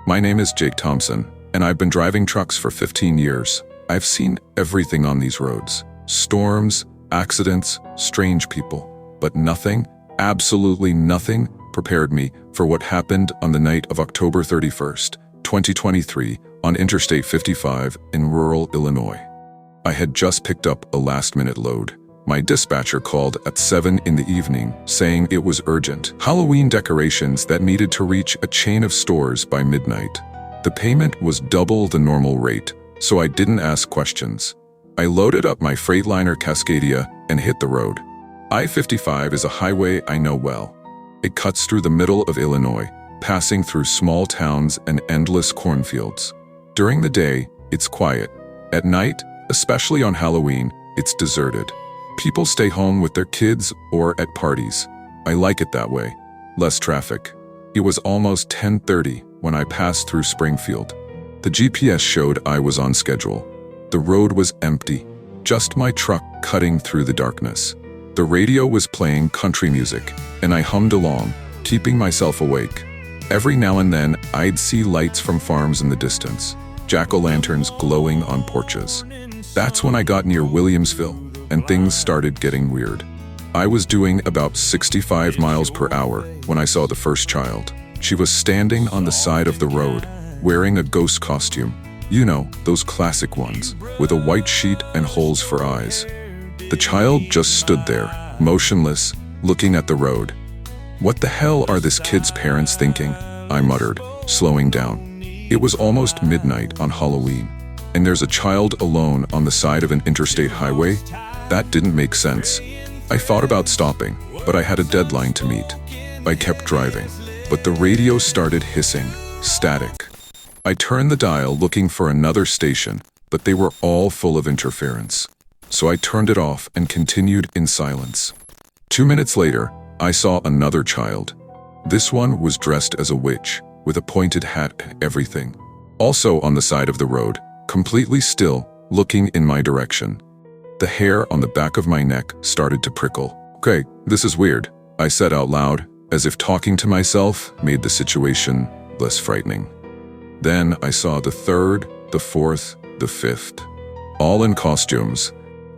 My name is Jake Thompson, and I've been driving trucks for 15 years. I've seen everything on these roads. Storms, accidents, strange people. But nothing, absolutely nothing, prepared me for what happened on the night of October 31st, 2023, on Interstate 55 in rural Illinois. I had just picked up a last-minute load. My dispatcher called at 7 in the evening, saying it was urgent. Halloween decorations that needed to reach a chain of stores by midnight. The payment was double the normal rate, so I didn't ask questions. I loaded up my Freightliner Cascadia and hit the road. I-55 is a highway I know well. It cuts through the middle of Illinois, passing through small towns and endless cornfields. During the day, it's quiet. At night, especially on Halloween, it's deserted. People stay home with their kids or at parties. I like it that way. Less traffic. It was almost 10:30 when I passed through Springfield. The GPS showed I was on schedule. The road was empty, just my truck cutting through the darkness. The radio was playing country music, and I hummed along, keeping myself awake. Every now and then, I'd see lights from farms in the distance, jack-o'-lanterns glowing on porches. That's when I got near Williamsville, and things started getting weird. I was doing about 65 miles per hour when I saw the first child. She was standing on the side of the road, wearing a ghost costume. You know, those classic ones, with a white sheet and holes for eyes. The child just stood there, motionless, looking at the road. "What the hell are this kid's parents thinking?" I muttered, slowing down. It was almost midnight on Halloween, and there's a child alone on the side of an interstate highway? That didn't make sense. I thought about stopping, but I had a deadline to meet. I kept driving, but the radio started hissing, static. I turned the dial looking for another station, but they were all full of interference. So I turned it off and continued in silence. 2 minutes later, I saw another child. This one was dressed as a witch, with a pointed hat and everything. Also on the side of the road, completely still, looking in my direction. The hair on the back of my neck started to prickle. "Okay, this is weird," I said out loud, as if talking to myself made the situation less frightening. Then I saw the third, the fourth, the fifth. All in costumes.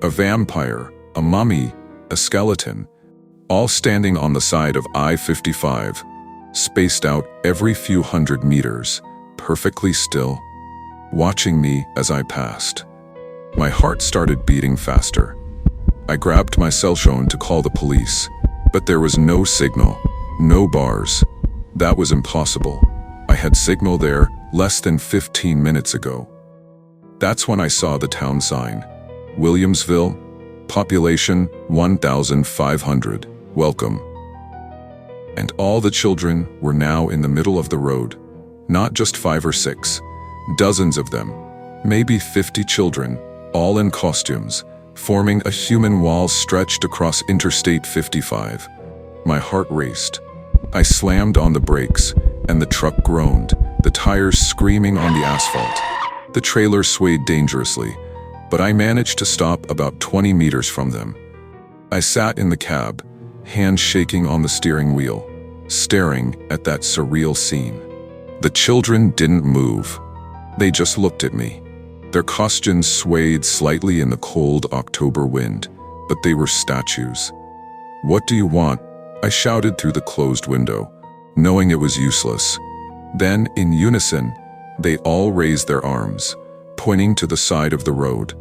A vampire, a mummy, a skeleton. All standing on the side of I-55, spaced out every few hundred meters, perfectly still, watching me as I passed. My heart started beating faster. I grabbed my cell phone to call the police, but there was no signal, no bars. That was impossible. I had signal there less than 15 minutes ago. That's when I saw the town sign. Williamsville, population 1,500, welcome. And all the children were now in the middle of the road. Not just 5 or 6, dozens of them, maybe 50 children, all in costumes, forming a human wall stretched across Interstate 55. My heart raced. I slammed on the brakes, and the truck groaned, the tires screaming on the asphalt. The trailer swayed dangerously, but I managed to stop about 20 meters from them. I sat in the cab, hands shaking on the steering wheel, staring at that surreal scene. The children didn't move. They just looked at me. Their costumes swayed slightly in the cold October wind, but they were statues. "What do you want?" I shouted through the closed window, knowing it was useless. Then, in unison, they all raised their arms, pointing to the side of the road,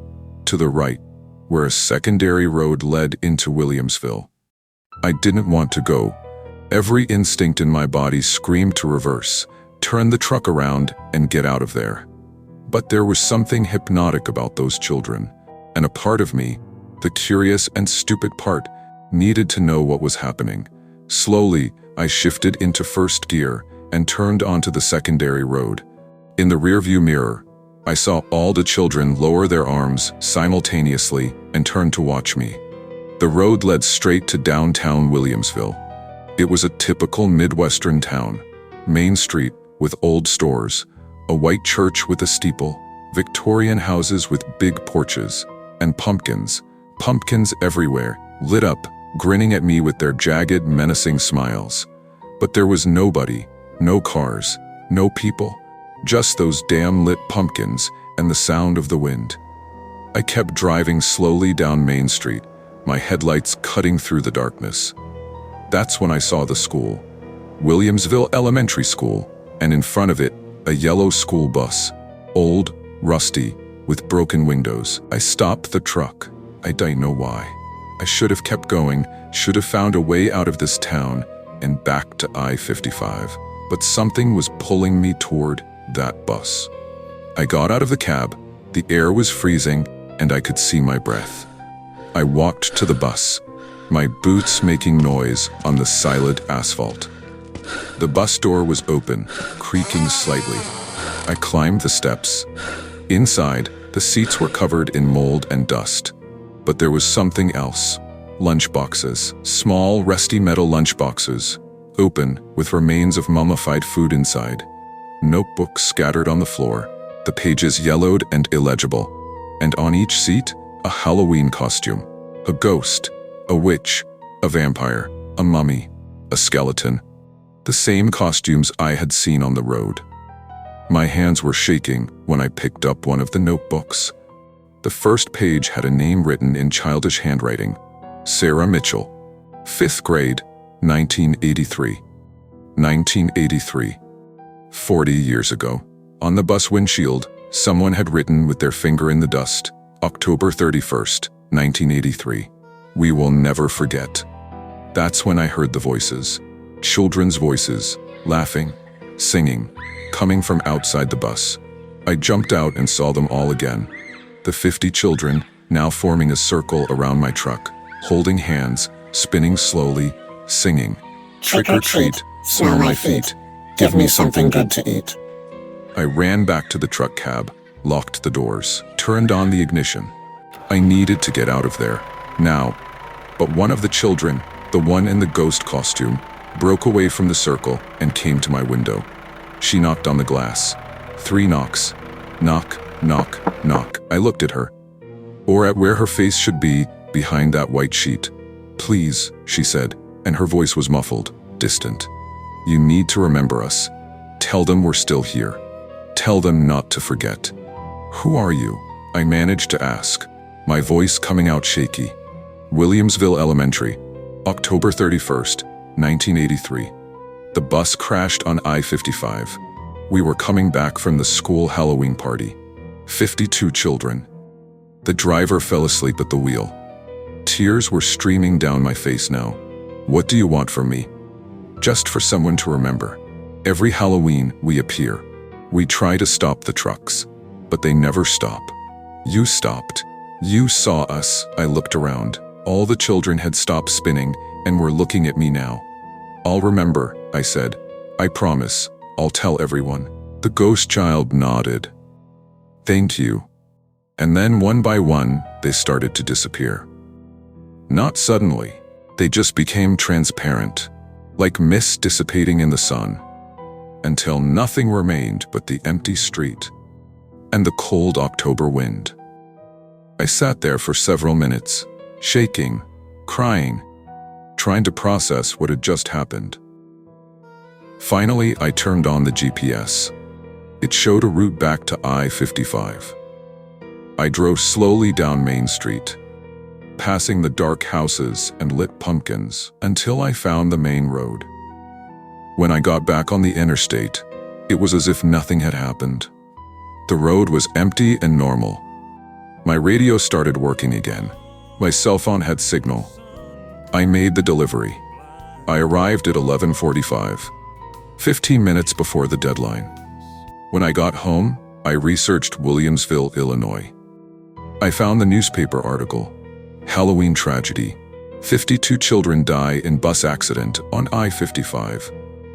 to the right, where a secondary road led into Williamsville. I didn't want to go. Every instinct in my body screamed to reverse, turn the truck around, and get out of there. But there was something hypnotic about those children, and a part of me, the curious and stupid part, needed to know what was happening. Slowly, I shifted into first gear and turned onto the secondary road. In the rearview mirror, I saw all the children lower their arms simultaneously and turn to watch me. The road led straight to downtown Williamsville. It was a typical Midwestern town. Main Street with old stores, a white church with a steeple, Victorian houses with big porches, and pumpkins everywhere, lit up, grinning at me with their jagged, menacing smiles. But there was nobody, no cars, no people, Just those damn lit pumpkins and the sound of the wind. I kept driving slowly down Main Street, my headlights cutting through the darkness. That's when I saw the school. Williamsville Elementary School, and in front of it, a yellow school bus. Old, rusty, with broken windows. I stopped the truck. I don't know why. I should have kept going, should have found a way out of this town and back to I-55. But something was pulling me toward that bus. I got out of the cab, the air was freezing, and I could see my breath. I walked to the bus, my boots making noise on the silent asphalt. The bus door was open, creaking slightly. I climbed the steps. Inside, the seats were covered in mold and dust. But there was something else. Lunchboxes, small, rusty metal lunchboxes, open, with remains of mummified food inside. Notebooks scattered on the floor, the pages yellowed and illegible. And on each seat, a Halloween costume. A ghost, a witch, a vampire, a mummy, a skeleton. The same costumes I had seen on the road. My hands were shaking when I picked up one of the notebooks. The first page had a name written in childish handwriting. Sarah Mitchell, 5th grade, 1983. 1983. 40 years ago. On the bus windshield, someone had written with their finger in the dust, October 31st, 1983. We will never forget. That's when I heard the voices. Children's voices, laughing, singing, coming from outside the bus. I jumped out and saw them all again. The 50 children, now forming a circle around my truck, holding hands, spinning slowly, singing. Trick or treat, smell my feet, give me something good to eat. I ran back to the truck cab, locked the doors, turned on the ignition. I needed to get out of there, now. But one of the children, the one in the ghost costume, broke away from the circle and came to my window. She knocked on the glass. 3 knocks. Knock, knock, knock. I looked at her. Or at where her face should be, behind that white sheet. Please, she said, and her voice was muffled, distant. You need to remember us. Tell them we're still here. Tell them not to forget. Who are you? I managed to ask, my voice coming out shaky. Williamsville Elementary, October 31st, 1983. The bus crashed on I-55. We were coming back from the school Halloween party. 52 children. The driver fell asleep at the wheel. Tears were streaming down my face now. What do you want from me? Just for someone to remember. Every Halloween, we appear. We try to stop the trucks, but they never stop. You stopped. You saw us. I looked around. All the children had stopped spinning and were looking at me now. I'll remember, I said. I promise. I'll tell everyone. The ghost child nodded. Thank you. And then one by one, they started to disappear. Not suddenly. They just became transparent, like mist dissipating in the sun, until nothing remained but the empty street and the cold October wind. I sat there for several minutes, shaking, crying, trying to process what had just happened. Finally, I turned on the GPS. It showed a route back to I-55. I drove slowly down Main Street, passing the dark houses and lit pumpkins until I found the main road. When I got back on the interstate, it was as if nothing had happened. The road was empty and normal. My radio started working again. My cell phone had signal. I made the delivery. I arrived at 11:45, 15 minutes before the deadline. When I got home, I researched Williamsville, Illinois. I found the newspaper article. Halloween tragedy. 52 children die in bus accident on I-55.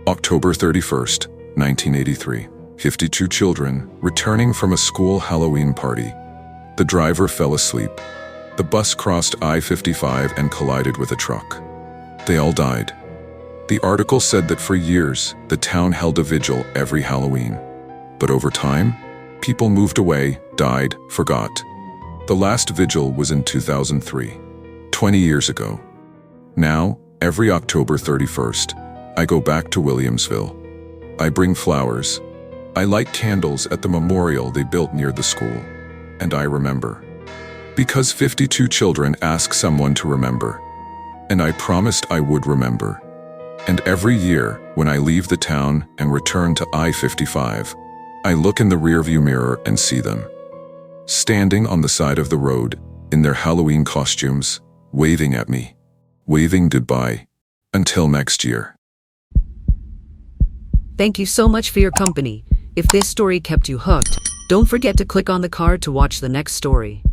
October 31st, 1983. 52 children returning from a school Halloween party. The driver fell asleep. The bus crossed I-55 and collided with a truck. They all died. The article said that for years, the town held a vigil every Halloween. But over time, people moved away, died, forgot. The last vigil was in 2003, 20 years ago. Now, every October 31st, I go back to Williamsville. I bring flowers. I light candles at the memorial they built near the school. And I remember. Because 52 children ask someone to remember. And I promised I would remember. And every year, when I leave the town and return to I-55, I look in the rearview mirror and see them. Standing on the side of the road, in their Halloween costumes, waving at me. Waving goodbye. Until next year. Thank you so much for your company. If this story kept you hooked, don't forget to click on the card to watch the next story.